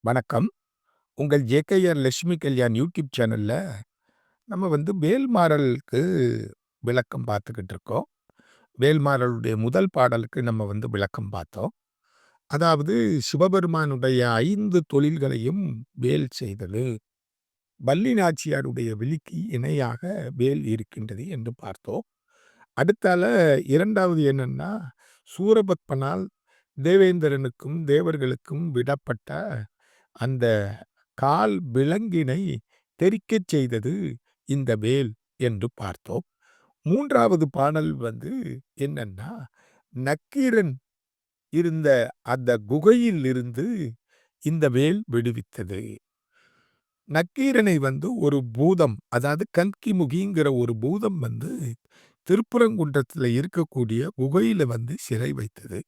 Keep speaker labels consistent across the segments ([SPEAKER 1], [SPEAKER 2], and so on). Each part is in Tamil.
[SPEAKER 1] வணக்கம். உங்கள் ஜேகேஆர் லட்சுமி கல்யாண் யூடியூப் சேனல்ல நம்ம வேல்மாறலுக்கு விளக்கம் பார்த்துக்கிட்டு இருக்கோம். வேல்மாறலுடைய முதல் பாடலுக்கு நம்ம விளக்கம் பார்த்தோம். அதாவது சிவபெருமானுடைய 5 தொழில்களையும் வேல் செய்தது. வள்ளி நாச்சியாருடைய விழிக்கு இணையாக வேல் இருக்கின்றது என்று பார்த்தோம். அடுத்தால 2வது என்னன்னா, சூரபத்மனால் தேவேந்திரனுக்கும் தேவர்களுக்கும் விடப்பட்ட அந்த கால் விலங்கினை தெறிக்கச் செய்தது இந்த வேல் என்று பார்த்தோம். 3வது பாடல் என்னன்னா, நக்கீரன் இருந்த அந்த குகையில் இருந்து இந்த வேல் விடுவித்தது. நக்கீரனை ஒரு பூதம், அதாவது கல்கிமுகிங்கிற ஒரு பூதம் திருப்பரங்குன்றத்துல இருக்கக்கூடிய குகையில சிறை வைத்தது.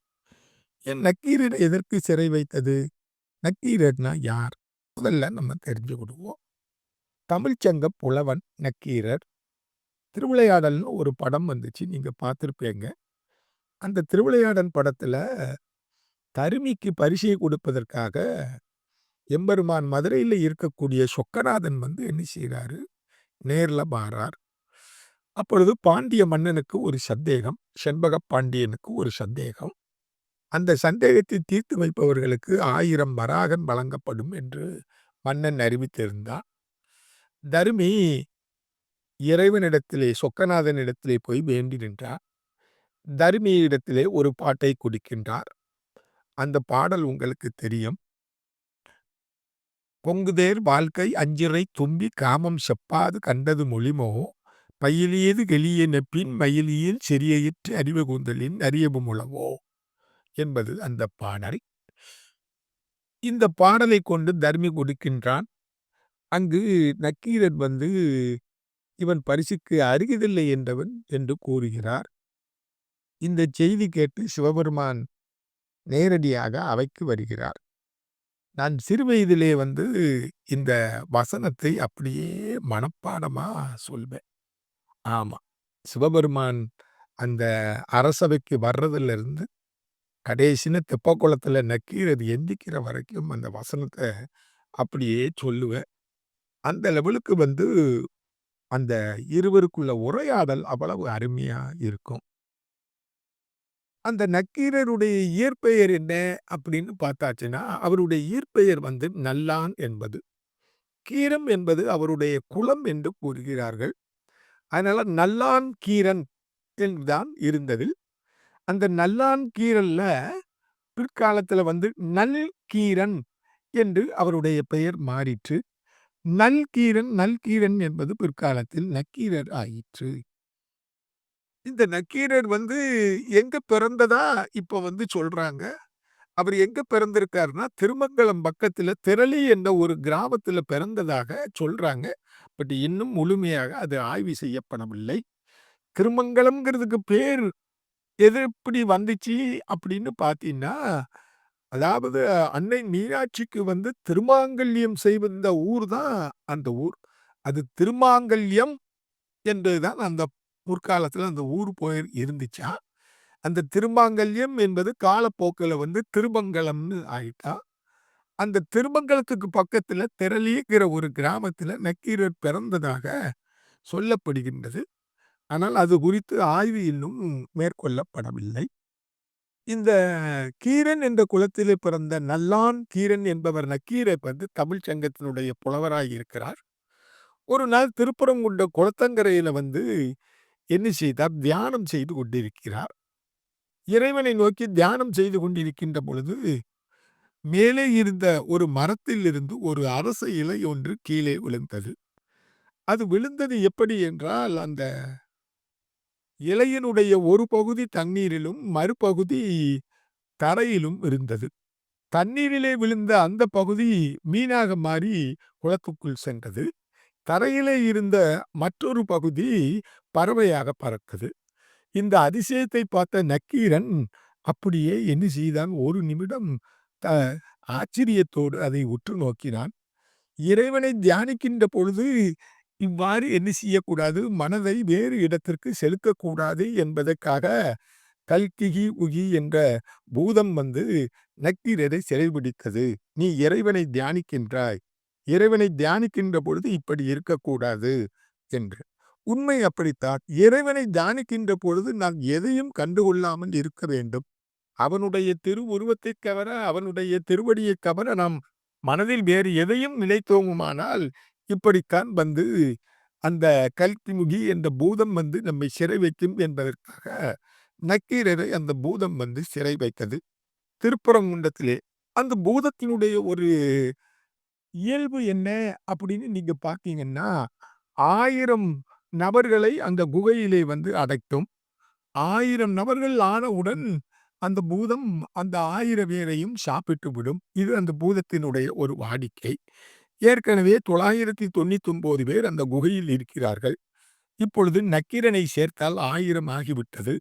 [SPEAKER 1] நக்கீரனை எதற்கு சிறை வைத்தது? நக்கீரர்னா யார்? முதல்ல நம்ம தெரிஞ்சுக்கிடுவோம். தமிழ்ச்சங்க புலவன் நக்கீரர். திருவிளையாடல்னு ஒரு படம் வந்துச்சு. நீங்க பார்த்திருப்பீங்க. அந்த திருவிளையாடல் படத்துல தருமிக்கு பரிசை கொடுப்பதற்காக எம்பெருமான் மதுரையில இருக்கக்கூடிய சொக்கநாதன் என்ன செய்றாரு? நேர்ல வாரார். அப்பொழுது பாண்டிய மன்னனுக்கு ஒரு சந்தேகம். செண்பக பாண்டியனுக்கு ஒரு சந்தேகம். அந்த சந்தேகத்தை தீர்த்து வைப்பவர்களுக்கு 1000 வராகன் வழங்கப்படும் என்று மன்னன் அறிவித்திருந்தார். தருமி இறைவனிடத்திலே சொக்கநாதனிடத்திலே போய் வேண்டி நின்றார். தருமியிடத்திலே ஒரு பாட்டை கொடுக்கின்றார். அந்த பாடல் உங்களுக்கு தெரியும். பொங்குதேர் வாழ்க்கை அஞ்சிறை தும்பி காமம் செப்பாது கண்டது மொழிமோ பயிலியது கெளிய நெப்பின் மயிலியில் செறியிற்று அறிவு கூந்தலின் அறியவும் உளவோ என்பது அந்த பாடல். இந்த பாடலை கொண்டு தர்மி கொடுக்கின்றான். அங்கு நக்கீரன் இவன் பரிசுக்கு அருகதில்லை என்றவன் என்று கூறுகிறார். இந்த செய்தி கேட்டு சிவபெருமான் நேரடியாக அவைக்கு வருகிறார். நான் சிறு வயதிலே இந்த வசனத்தை அப்படியே மனப்பாடமா சொல்வேன். ஆமா. சிவபெருமான் அந்த அரசவைக்கு வர்றதிலிருந்து கடைசின தெப்பக்குளத்துல நக்கீரர் எந்திக்கிற வரைக்கும் அந்த வசனத்தை அப்படியே சொல்லுவேன். அந்த லெவலுக்கு அந்த இருவருக்குள்ள உரையாடல் அவ்வளவு அருமையா இருக்கும். அந்த நக்கீரருடைய இயற்பெயர் என்ன அப்படின்னு பார்த்தாச்சுன்னா, அவருடைய இயற்பெயர் நல்லான் என்பது. கீரம் என்பது அவருடைய குலம் என்று கூறுகிறார்கள். அதனால நல்லான் கீரன் என்றுதான் இருந்தது. அந்த நல்லான் கீரல்ல பிற்காலத்துல நல்கீரன் என்று அவருடைய பெயர் மாறிற்று. நல்கீரன் என்பது பிற்காலத்தில் நக்கீரர் ஆயிற்று. இந்த நக்கீரர் எங்க பிறந்ததா இப்ப சொல்றாங்க. அவர் எங்க பிறந்திருக்காருன்னா, திருமங்கலம் பக்கத்துல திரளி என்ற ஒரு கிராமத்துல பிறந்ததாக சொல்றாங்க. பட் இன்னும் முழுமையாக அது ஆய்வு செய்யப்படவில்லை. திருமங்கலம்ங்கிறதுக்கு பேர் எது எப்படி வந்துச்சு அப்படின்னு பார்த்தீங்கன்னா, அதாவது அன்னை மீனாட்சிக்கு திருமாங்கல்யம் செய்த ஊர் தான் அந்த ஊர். அது திருமாங்கல்யம் என்றுதான் அந்த முற்காலத்துல அந்த ஊர் பெயர் இருந்துச்சாம். அந்த திருமாங்கல்யம் என்பது காலப்போக்குல திருமங்கலம்னு ஆயிட்டா. அந்த திருமங்கலத்துக்கு பக்கத்துல திரளிங்கிற ஒரு கிராமத்துல நக்கீரர் பிறந்ததாக சொல்லப்படுகின்றது. ஆனால் அது குறித்து ஆய்வு இன்னும் மேற்கொள்ளப்படவில்லை. இந்த கீரன் என்ற குலத்திலே பிறந்த நல்லான் கீரன் என்பவர் நக்கீரர் தமிழ் சங்கத்தினுடைய புலவராய் இருக்கிறார். ஒரு நாள் திருப்பரங்குன்ற குளத்தங்கரையில என்ன செய்தார்? தியானம் செய்து கொண்டிருக்கிறார். இறைவனை நோக்கி தியானம் செய்து கொண்டிருக்கின்ற பொழுது, மேலே இருந்த ஒரு மரத்தில் இருந்து ஒரு அரச இலை ஒன்று கீழே விழுந்தது. அது விழுந்தது எப்படி என்றால், அந்த இலையினுடைய ஒரு பகுதி தண்ணீரிலும், மறுபகுதி தரையிலும் இருந்தது. தண்ணீரிலே விழுந்த அந்த பகுதி மீனாக மாறி குளத்துக்குள் சென்றது. தரையிலே இருந்த மற்றொரு பகுதி பறவையாக பறக்குது. இந்த அதிசயத்தை பார்த்த நக்கீரன் அப்படியே என்ன செய்தான்? ஒரு நிமிடம் த ஆச்சரியத்தோடு அதை உற்று நோக்கினான். இறைவனை தியானிக்கின்ற பொழுது இவ்வாறு என்ன செய்யக்கூடாது? மனதை வேறு இடத்திற்கு செலுத்தக்கூடாது என்பதற்காக கல்கிகி உகி என்ற பூதம் வந்து நக்கீரரை சிறைபிடித்தது. நீ இறைவனை தியானிக்கின்றாய். இறைவனை தியானிக்கின்ற பொழுது இப்படி இருக்கக்கூடாது என்று. உண்மை அப்படித்தான். இறைவனை தியானிக்கின்ற பொழுது நாம் எதையும் கண்டுகொள்ளாமல் இருக்க வேண்டும். அவனுடைய திருவுருவத்தைத் தவிர, அவனுடைய திருவடியைத் தவிர நாம் மனதில் வேறு எதையும் நினைத்தோமுமானால், இப்படித்தான் வந்து அந்த கல்கிமுகி என்ற பூதம் வந்து நம்மை சிறை வைக்கும் என்பதற்காக நக்கீரரை அந்த பூதம் வந்து சிறை வைத்தது. திருப்பரங்குன்றத்திலே. அந்த பூதத்தினுடைய ஒரு இயல்பு என்ன அப்படின்னு நீங்க பார்த்தீங்கன்னா, 1000 நபர்களை அந்த குகையிலே வந்து அடைக்கும். 1000 நபர்கள் ஆனவுடன் அந்த பூதம் அந்த 1000 பேரையும் சாப்பிட்டு விடும். இது அந்த பூதத்தினுடைய ஒரு வாடிக்கை. ஏற்கனவே 999 பேர் அந்த குகையில் இருக்கிறார்கள். இப்பொழுது நக்கீரனை சேர்த்தால் 1000 ஆகிவிட்டது.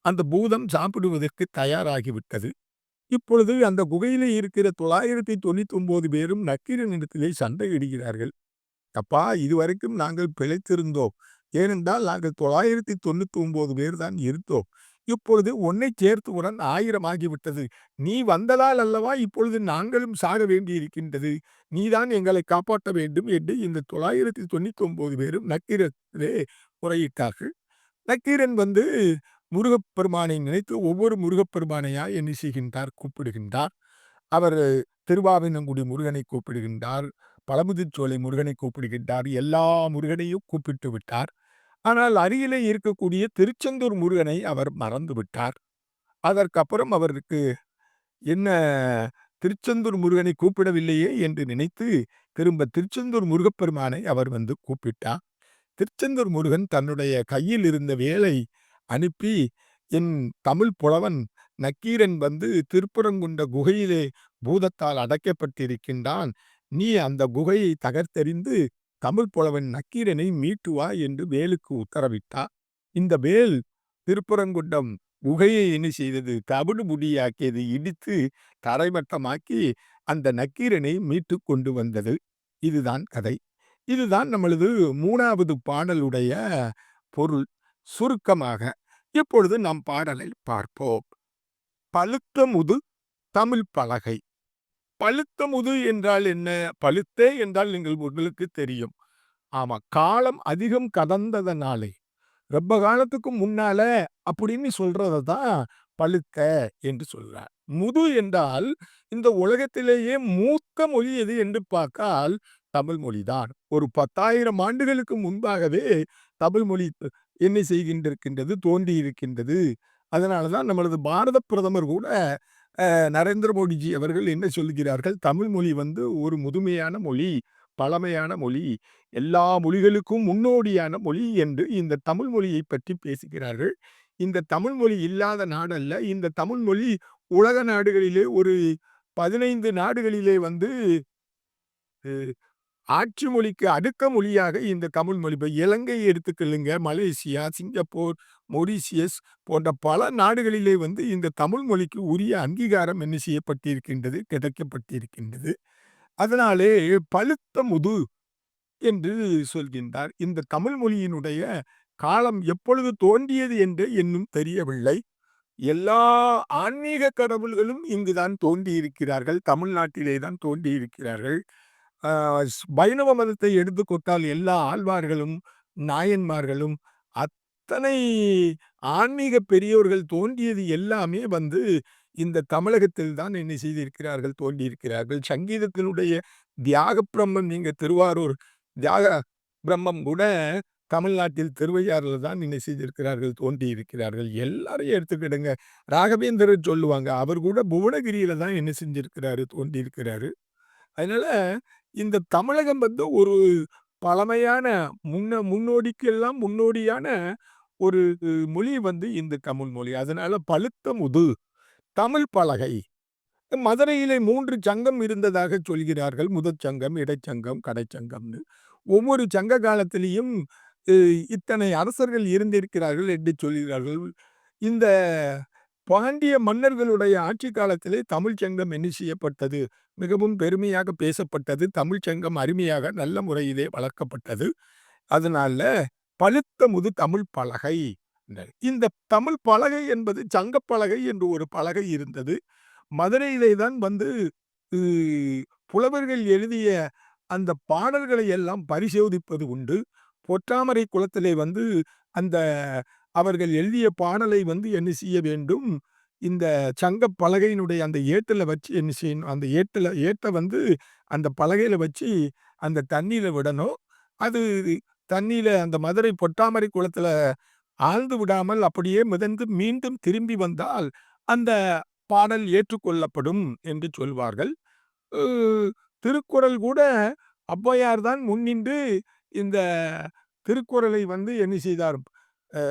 [SPEAKER 1] அந்த பூதம் சாப்பிடுவதற்கு தயாராகிவிட்டது. இப்பொழுது அந்த குகையிலே இருக்கிற 999 பேரும் நக்கீரனிடத்திலே சண்டையிடுகிறார்கள். அப்பா, இதுவரைக்கும் நாங்கள் பிழைத்திருந்தோம். ஏனென்றால் நாங்கள் 999 பேர் தான் இருந்தோம். இப்பொழுது உன்னைச் சேர்த்தவுடன் 1000 ஆகிவிட்டது. நீ வந்ததால் அல்லவா இப்பொழுது நாங்களும் சாக வேண்டியிருக்கின்றது. நீதான் எங்களை காப்பாற்ற வேண்டும் என்று இந்த 999 பேரும் நக்கீரனிடத்திலே முறையிட்டார்கள். நக்கீரன் வந்து முருகப்பெருமானை நினைத்து ஒவ்வொரு முருகப்பெருமானையா என்ன செய்கின்றார்? கூப்பிடுகின்றார். அவர் திருவாவினங்குடி முருகனை கூப்பிடுகின்றார். பழமுதிர்சோலை முருகனை கூப்பிடுகின்றார். எல்லா முருகனையும் கூப்பிட்டு விட்டார். ஆனால் அருகிலே இருக்கக்கூடிய திருச்செந்தூர் முருகனை அவர் மறந்து விட்டார். அதற்கப்புறம் அவருக்கு என்ன திருச்செந்தூர் முருகனை கூப்பிடவில்லையே என்று நினைத்து திரும்ப திருச்செந்தூர் முருகப்பெருமானை அவர் வந்து கூப்பிட்டார். திருச்செந்தூர் முருகன் தன்னுடைய கையில் இருந்த வேலை அனுப்பி, என் தமிழ் புலவன் நக்கீரன் வந்து திருப்பரங்குன்ற குகையிலே பூதத்தால் அடைக்கப்பட்டிருக்கின்றான். நீ அந்த குகையை தகர்த்தெறிந்து தமிழ் புலவன் நக்கீரனை மீட்டு வா என்று வேலுக்கு உத்தரவிட்டார். இந்த வேல் திருப்பரங்குன்றம் குகையை என்ன செய்தது? தவிடு முடியாக்கியது. இடித்து தரைமட்டமாக்கி அந்த நக்கீரனை மீட்டு கொண்டு வந்தது. இதுதான் கதை. இதுதான் நம்மளது 3வது பாடலுடைய பொருள். சுருக்கமாக இப்பொழுது நம் பாடலை பார்ப்போம். பழுத்த முது தமிழ் பலகை. பழுத்த முது என்றால் என்ன? பழுத்தே என்றால் உங்களுக்கு தெரியும். ஆமா, காலம் அதிகம் கடந்ததனாலே, ரொம்ப காலத்துக்கு முன்னால அப்படின்னு சொல்றத தான் பழுத்த என்று சொல்றார். முது என்றால் இந்த உலகத்திலேயே மூத்த மொழி எது என்று பார்த்தால் தமிழ் மொழிதான். ஒரு 10,000 ஆண்டுகளுக்கு முன்பாகவே தமிழ் மொழி என்ன செய்கின்றிருக்கின்றது? தோன்றி இருக்கின்றது. அதனால தான் நம்மளது பாரத பிரதமர் கூட நரேந்திர மோடிஜி அவர்கள் என்ன சொல்கிறார்கள்? தமிழ் மொழி வந்து ஒரு முதுமையான மொழி, பழமையான மொழி, எல்லா மொழிகளுக்கும் முன்னோடியான மொழி என்று இந்த தமிழ் மொழியை பற்றி பேசுகிறார்கள். இந்த தமிழ் மொழி இல்லாத நாடல்ல. இந்த தமிழ் மொழி உலக நாடுகளிலே ஒரு 15 நாடுகளிலே வந்து அ ஆட்சி மொழிக்கு அடுத்த மொழியாக இந்த தமிழ் மொழி. இப்ப இலங்கையை எடுத்துக்கொள்ளுங்க. மலேசியா, சிங்கப்பூர், மொரீசியஸ் போன்ற பல நாடுகளிலே வந்து இந்த தமிழ் மொழிக்கு உரிய அங்கீகாரம் என்ன செய்யப்பட்டிருக்கின்றது? கிடைக்கப்பட்டிருக்கின்றது. அதனாலே பழுத்த முது என்று சொல்கின்றார். இந்த தமிழ் மொழியினுடைய காலம் எப்பொழுது தோன்றியது என்று இன்னும் தெரியவில்லை. எல்லா ஆன்மீக கடவுள்களும் இங்குதான் தோன்றியிருக்கிறார்கள். தமிழ்நாட்டிலே தான் தோன்றியிருக்கிறார்கள். ஆ வைணவ மதத்தை எடுத்துக்கொண்டால் எல்லா ஆழ்வார்களும், நாயன்மார்களும், அத்தனை ஆன்மீக பெரியோர்கள் தோன்றியது எல்லாமே வந்து இந்த தமிழகத்தில் தான் என்ன செய்திருக்கிறார்கள்? தோன்றியிருக்கிறார்கள். சங்கீதத்தினுடைய தியாக பிரம்மம், நீங்க திருவாரூர் தியாக பிரம்மம் கூட தமிழ்நாட்டில் திருவையாறுல தான் என்ன செய்திருக்கிறார்கள்? தோன்றியிருக்கிறார்கள். எல்லாரையும் எடுத்துக்கிடுங்க. ராகவேந்திரர் சொல்லுவாங்க. அவர் கூட புவனகிரியில தான் என்ன செஞ்சிருக்கிறாரு? தோன்றியிருக்கிறாரு. அதனால இந்த தமிழகம் வந்து ஒரு பழமையான முன்னோடிக்கெல்லாம் முன்னோடியான ஒரு மொழி வந்து இந்த தமிழ் மொழி. அதனால பழுத்த முது தமிழ் பலகை. மதுரையிலே 3 சங்கம் இருந்ததாக சொல்கிறார்கள். முதற் சங்கம், இடைச்சங்கம், கடைச்சங்கம்னு. ஒவ்வொரு சங்க காலத்திலேயும் இ இத்தனை அரசர்கள் இருந்திருக்கிறார்கள் என்று சொல்கிறார்கள். இந்த பாண்டிய மன்னர்களுடைய ஆட்சி காலத்திலே தமிழ்ச் சங்கம் என்ன செய்யப்பட்டது? மிகவும் பெருமையாக பேசப்பட்டது. தமிழ்ச் சங்கம் அருமையாக நல்ல முறையிலே வளர்க்கப்பட்டது. அதனால பழுத்த முது தமிழ் பலகை. இந்த தமிழ் பலகை என்பது சங்கப் பலகை என்று ஒரு பலகை இருந்தது. மதுரையிலே தான் வந்து உ புலவர்கள் எழுதிய அந்த பாடல்களை எல்லாம் பரிசோதிப்பது உண்டு. பொற்றாமரை குளத்திலே வந்து அந்த அவர்கள் எழுதிய பாடலை வந்து என்ன செய்ய வேண்டும், இந்த சங்கப் பலகையினுடைய அந்த ஏட்டுல வச்சு என்ன செய்யணும், அந்த ஏட்ட வந்து அந்த பலகையில வச்சு அந்த தண்ணீல விடணும். அது தண்ணீல அந்த மதுரை பொற்றாமரை குளத்தில ஆழ்ந்து விடாமல் அப்படியே மிதந்து மீண்டும் திரும்பி வந்தால், அந்த பாடல் ஏற்றுக்கொள்ளப்படும் என்று சொல்வார்கள். உ திருக்குறள் கூட ஔவையார் தான் முன்னின்று இந்த திருக்குறளை வந்து என்ன செய்தார், அ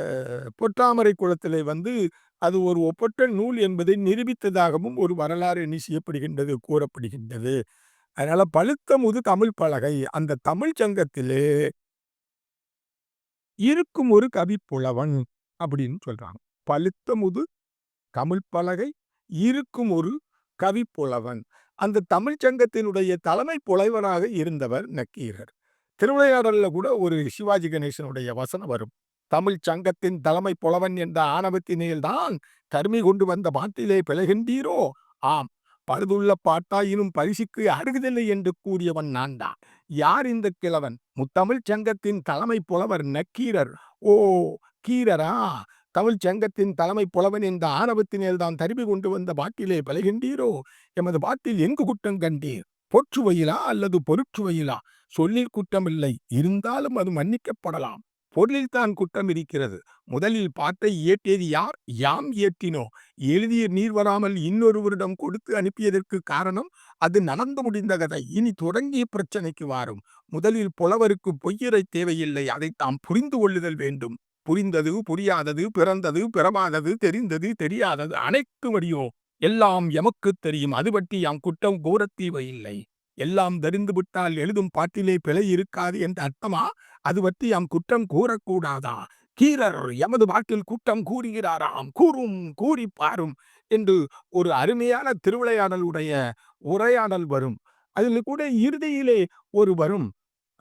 [SPEAKER 1] பொற்றாமரை குளத்திலே வந்து அது ஒரு ஒப்பற்ற நூல் என்பதை நிரூபித்ததாகவும் ஒரு வரலாறு என்ன செய்யப்படுகின்றது, கூறப்படுகின்றது. அதனால பழுத்தமுது தமிழ் பலகை. அந்த தமிழ் சங்கத்திலே இருக்கும் ஒரு கவிப்புலவன் அப்படின்னு சொல்றாங்க. பழுத்தமுது தமிழ் பலகை இருக்கும் ஒரு கவிப்புலவன். அந்த தமிழ்ச் சங்கத்தினுடைய தலைமை புலைவராக இருந்தவர் நக்கீரர். திருவிளையாடல்ல கூட ஒரு சிவாஜி கணேசனுடைய வசனம் வரும். "தமிழ்ச் சங்கத்தின் தலைமை புலவன் என்ற ஆணவத்தினேல் தான் கருமை கொண்டு வந்த பாட்டிலே பிழைகின்றீரோ? ஆம், பழுதுள்ள பாட்டாயினும் பரிசுக்கு அருகுதில்லை என்று கூறியவன் நான்தான்." யார் இந்த கிழவன்? முத்தமிழ்ச் சங்கத்தின் தலைமை புலவர் நக்கீரர். ஓ! கீரரா? தமிழ்ச் சங்கத்தின் தலைமை புலவன் என்ற ஆணவத்தினேல் தான் தருவி கொண்டு வந்த பாட்டிலே பழகின்றீரோ? எமது பாட்டில் எங்கு குற்றம் கண்டீர்? பொற்சுவையிலா அல்லது பொருட்சுவையிலா? சொல்லில் குற்றமில்லை, இருந்தாலும் அது மன்னிக்கப்படலாம். பொருளில்தான் குற்றம் இருக்கிறது. முதலில் பாட்டை இயற்றியது யார்? யாம் இயற்றினோம். எழுதிய நீர் வராமல் இன்னொருவரிடம் கொடுத்து அனுப்பியதற்கு காரணம், அது நடந்து முடிந்த கதை. இனி தொடங்கிய பிரச்சனைக்கு வாரும். முதலில் புலவருக்கு பொய்யுரை தேவையில்லை. அதைத் தாம் புரிந்து கொள்ளுதல் வேண்டும். புரிந்தது, புரியாதது, பிறந்தது, பிறவாதது, தெரிந்தது, தெரியாதது அனைத்தும் அறியோம். எல்லாம் எமக்குத் தெரியும். அது பற்றி யாம் குற்றம் கூறத் தேவையில்லை. எல்லாம் தெரிந்து விட்டால் எழுதும் பாட்டிலே பிழை இருக்காது என்ற அர்த்தமா? அது பற்றி யாம் குற்றம் கூறக்கூடாதா? கீரர் எமது பாட்டில் குற்றம் கூறுகிறாராம். கூறும், கூறிப் பாரும் என்று ஒரு அருமையான திருவிளையாடலுடைய உரையாடல் வரும். அதில் கூட இறுதியிலே ஒரு வரும்.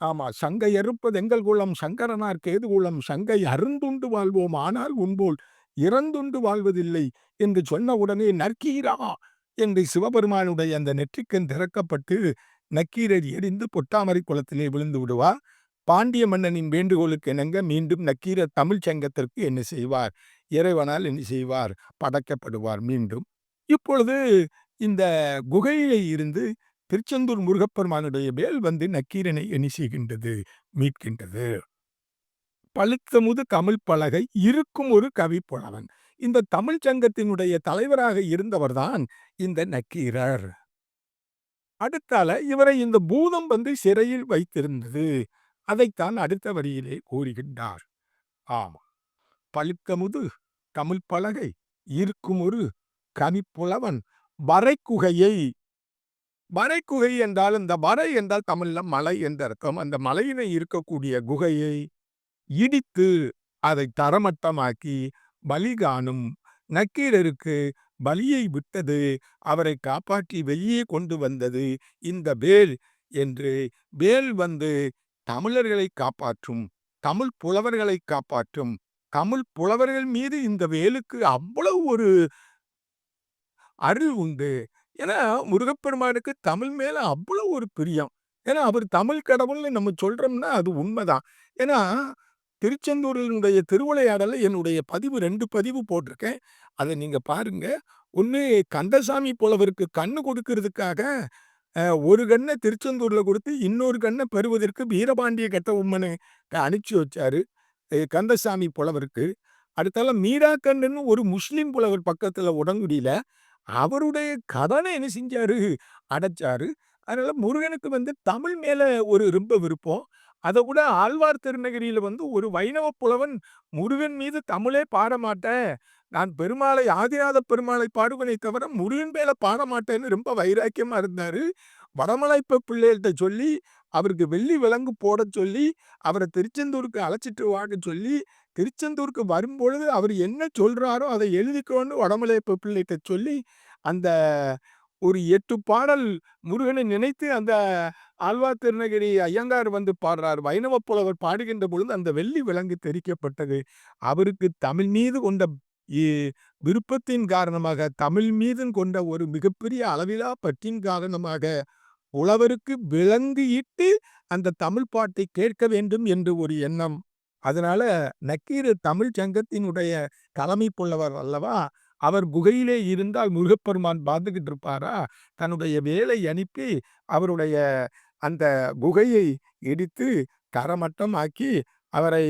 [SPEAKER 1] ஆமா. "சங்கை அறுப்பதெங்கள் குலம், சங்கரனார் கேது குலம். சங்கை அருந்துண்டு வாழ்வோம், ஆனால் உன்போல் இறந்துண்டு வாழ்வதில்லை" என்று சொன்ன உடனே, "நற்கீரா" என்று சிவபெருமானுடைய அந்த நெற்றிக்கண் திறக்கப்பட்டு, நக்கீரர் எரிந்து பொற்றாமரை குளத்திலே விழுந்து விடுவார். பாண்டிய மன்னனின் வேண்டுகோளுக்கு இணங்க மீண்டும் நக்கீரர் தமிழ்ச் சங்கத்திற்கு என்ன செய்வார்? இறைவனால் என்ன செய்வார்? படைக்கப்படுவார் மீண்டும். இப்பொழுது இந்த குகையிலே இருந்து திருச்செந்தூர் முருகப்பெருமானுடைய வேல் வந்து நக்கீரனை என்ன செய்கின்றது? மீட்கின்றது. பழுத்தமுது தமிழ் பலகை இருக்கும் ஒரு கவிப்புலவன். இந்த தமிழ்ச் சங்கத்தினுடைய தலைவராக இருந்தவர்தான் இந்த நக்கீரர். அடுத்தால இவரை இந்த பூதம் வந்து சிறையில் வைத்திருந்தது. அதைத்தான் அடுத்த வரியிலே கூறுகின்றார். ஆமா. பழுத்தமுது தமிழ் பலகை இருக்கும் ஒரு கவிப்புலவன் வரைக்குகையை. வரைக்குகை என்றால், இந்த வரை என்றால் தமிழ்ல மலை என்று அர்த்தம். அந்த மலையிலே இருக்கக்கூடிய குகையை இடித்து அதை தரமட்டமாக்கி பலி காணும் நக்கீரருக்கு பலியை விட்டது, அவரை காப்பாற்றி வெளியே கொண்டு வந்தது இந்த வேல் என்று. வேல் வந்து தமிழர்களை காப்பாற்றும், தமிழ் புலவர்களை காப்பாற்றும். தமிழ் புலவர்கள் மீது இந்த வேலுக்கு அவ்வளவு ஒரு அருள் உண்டு. ஏன்னா, முருகப்பெருமானுக்கு தமிழ் மேல அவ்வளவு ஒரு பிரியம். ஏன்னா, அவர் தமிழ் கடவுள்னு நம்ம சொல்றோம்னா, அது உண்மைதான். ஏன்னா, திருச்செந்தூரினுடைய திருவிளையாடல்ல என்னுடைய பதிவு 2 பதிவு போட்டிருக்கேன். அத நீங்க பாருங்க. ஒண்ணு கந்தசாமி புலவருக்கு கண்ணு கொடுக்கிறதுக்காக, ஒரு கண்ண திருச்செந்தூர்ல கொடுத்து, இன்னொரு கண்ண பெறுவதற்கு வீரபாண்டிய கட்டபொம்மன அனுப்பிச்சு வச்சாரு. கந்தசாமி புலவருக்கு. அடுத்தால மீராக்கண்ணுன்னு ஒரு முஸ்லிம் புலவர் பக்கத்துல உடங்குடியில. அவருடைய கடன என்ன செஞ்சாரு? அடைச்சாரு. அதனால முருகனுக்கு வந்து தமிழ் மேல ஒரு ரொம்ப விருப்பம். அதவிட ஆழ்வார் திருநகரியில வந்து ஒரு வைணவ புலவன் முருகன் மீது தமிழே பாடமாட்டேன். நான் பெருமாளை ஆதிநாத பெருமாளை பாடுவேனே தவிர முருகன் மேல பாடமாட்டேன்னு ரொம்ப வைராக்கியமா இருந்தாரு. வடமலைப்ப பிள்ளைகள்ட்ட சொல்லி, அவருக்கு வெள்ளி விலங்கு போடச் சொல்லி, அவர திருச்செந்தூருக்கு அழைச்சிட்டு வான்னு சொல்லி, திருச்செந்தூருக்கு வரும்பொழுது அவர் என்ன சொல்றாரோ, அதை எழுதிக்கோன்னு வடமலைப்ப பிள்ளைட்ட சொல்லி, அந்த ஒரு 8 பாடல் முருகனை நினைத்து அந்த ஆழ்வார் திருநகரி ஐயங்கார் வந்து பாடுறார். வைணவப் புலவர் பாடுகின்ற பொழுது அந்த வெள்ளி விலங்கு தெறிக்கப்பட்டது. அவருக்கு தமிழ் மீது கொண்ட இ விருப்பத்தின் காரணமாக, தமிழ் மீது கொண்ட ஒரு மிகப்பெரிய அளவிலா பற்றின் காரணமாக, புலவருக்கு விலங்கு இட்டு அந்த தமிழ் பாட்டை கேட்க வேண்டும் என்று ஒரு எண்ணம். அதனால நக்கீரர் தமிழ்ச் சங்கத்தினுடைய தலைமை புலவர் அல்லவா? அவர் குகையிலே இருந்தால் முருகப்பெருமான் பார்த்துக்கிட்டு இருப்பாரா? தன்னுடைய வேலை அனுப்பி அவருடைய அந்த குகையை இடித்து தரைமட்டமாக்கி அவரை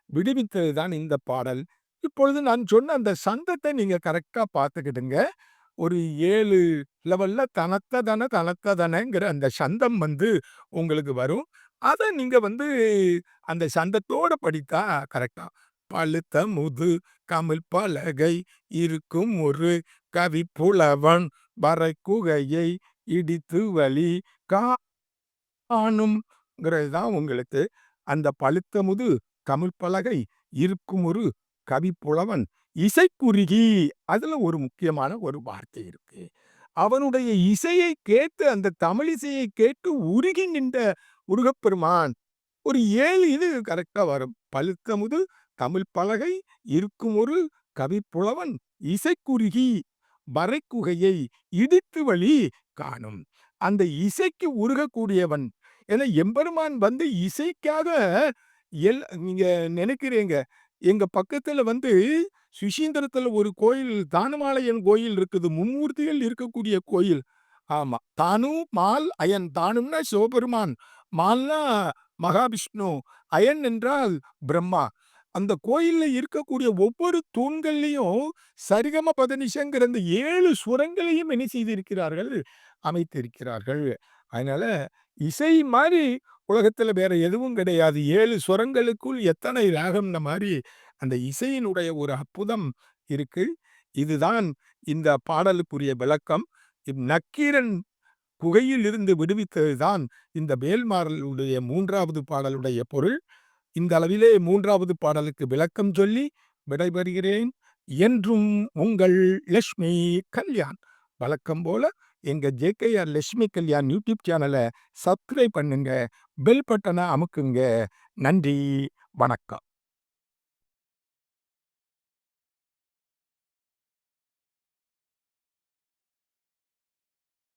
[SPEAKER 1] விடுவித்தது தான் இந்த பாடல். இப்பொழுது நான் சொன்ன அந்த சந்தத்தை நீங்க கரெக்ட்டா பார்த்துக்கிடுங்க. ஒரு 7 லெவல்ல தனத்ததனங்கிற அந்த சந்தம் வந்து உங்களுக்கு வரும். அத நீங்க வந்து அந்த சந்தத்தோட படித்தா கரெக்ட்டா. பழுத்த முது கமிழ் பலகை இருக்கும் ஒரு கவிப்புலவன் வரைகுகையை இடித்து வழி காணும்ங்கிறது தான் உங்களுக்கு. அந்த பழுத்தமுது தமிழ்ப்பலகை இருக்கும் ஒரு கவிப்புலவன் இசைக்குருகி அதுல ஒரு முக்கியமான ஒரு வார்த்தை இருக்கு. அவனுடைய இசையை கேட்டு அந்த தமிழ் இசையை கேட்டு உருகி நின்ற முருகப்பெருமான். ஒரு 7 இது கரெக்ட்டா வரும். பழுத்தமுது தமிழ் பலகை இருக்கும் ஒரு கவிப்புலவன் இசைக்குருகி வரைக்குகையை இடித்து வழி காணும். அந்த இசைக்கு உருகக்கூடியவன். ஏன்னா எம்பெருமான் வந்து இசைக்காக நீங்க நினைக்கிறீங்க. எங்க பக்கத்துல வந்து சுசீந்திரத்துல ஒரு கோயில் தானுமாலயன் கோயில் இருக்குது. மும்மூர்த்திகள் இருக்கக்கூடிய கோயில். ஆமா. தானு, மால், அயன். தானும்னா சிவபெருமான். மால்னா மகாவிஷ்ணு. அயன் என்றால் பிரம்மா. அந்த கோயில்ல இருக்கக்கூடிய ஒவ்வொரு தூண்கள்லயும் சரிகம பதனிசங்கிற அந்த 7 சுரங்களையும் என்ன செய்திருக்கிறார்கள்? அமைத்திருக்கிறார்கள். அதனால இசை மாரி உலகத்துல வேற எதுவும் கிடையாது. 7 சுரங்களுக்குள் எத்தனை ராகம்ன மாரி அந்த இசையினுடைய ஒரு அற்புதம் இருக்கு. இதுதான் இந்த பாடலுக்குரிய விளக்கம். நக்கீரன் குகையில் இருந்து விடுவித்தது தான் இந்த வேல்மாறலுடைய 3வது பாடலுடைய பொருள். இந்த அளவிலே 3வது பாடலுக்கு விளக்கம் சொல்லி விடைபெறுகிறேன். என்றும் உங்கள் லட்சுமி கல்யாண். வழக்கம் போல எங்க ஜேகேஆர் லட்சுமி கல்யாண் யூடியூப் சேனலை சப்ஸ்கிரைப் பண்ணுங்க. பெல் பட்டனை அமுக்குங்க. நன்றி, வணக்கம்.